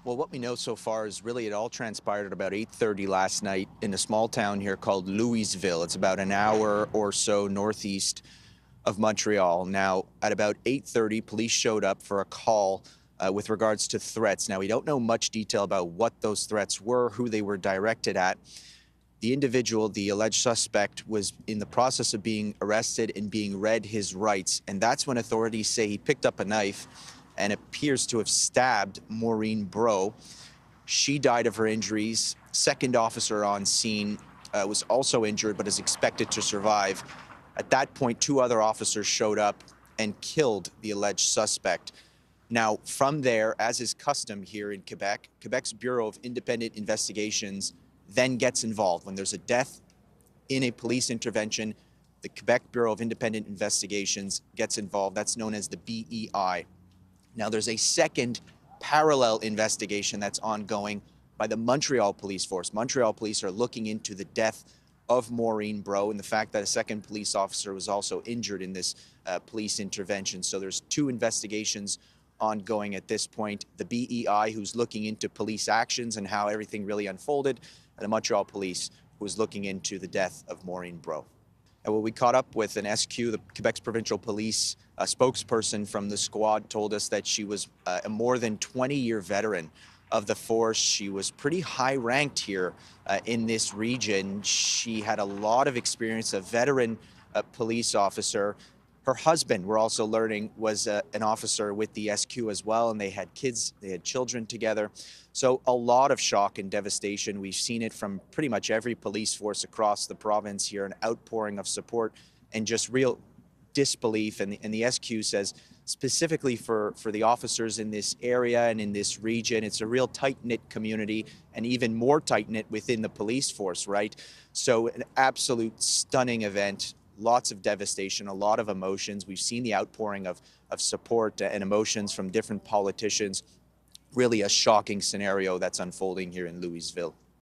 Well, what we know so far is really it all transpired at about 8:30 last night in a small town here called Louiseville. It's about an hour or so northeast of Montreal. Now, at about 8:30, police showed up for a call with regards to threats. Now, we don't know much detail about what those threats were, who they were directed at. The individual, the alleged suspect, was in the process of being arrested and being read his rights. And that's when authorities say he picked up a knife and appears to have stabbed Maureen Bro. She died of her injuries. Second officer on scene was also injured but is expected to survive. At that point, two other officers showed up and killed the alleged suspect. Now, from there, as is custom here in Quebec, Quebec's Bureau of Independent Investigations then gets involved. When there's a death in a police intervention, the Quebec Bureau of Independent Investigations gets involved. That's known as the BEI. Now, there's a second parallel investigation that's ongoing by the Montreal Police Force. Montreal Police are looking into the death of Maureen Bro and the fact that a second police officer was also injured in this police intervention. So there's two investigations ongoing at this point. The BEI, who's looking into police actions and how everything really unfolded, and the Montreal Police, who was looking into the death of Maureen Bro. And when we caught up with an SQ, the Quebec's provincial police, a spokesperson from the squad told us that she was a more than 20-year veteran of the force. She was pretty high ranked here in this region. She had a lot of experience, a veteran police officer. Her husband, we're also learning, was an officer with the SQ as well, and they had kids, they had children together. So a lot of shock and devastation. We've seen it from pretty much every police force across the province here, an outpouring of support and just real disbelief. And the SQ says specifically for the officers in this area and in this region, it's a real tight-knit community and even more tight-knit within the police force, right? So an absolute stunning event. Lots of devastation, a lot of emotions. We've seen the outpouring of support and emotions from different politicians. Really a shocking scenario that's unfolding here in Louisville.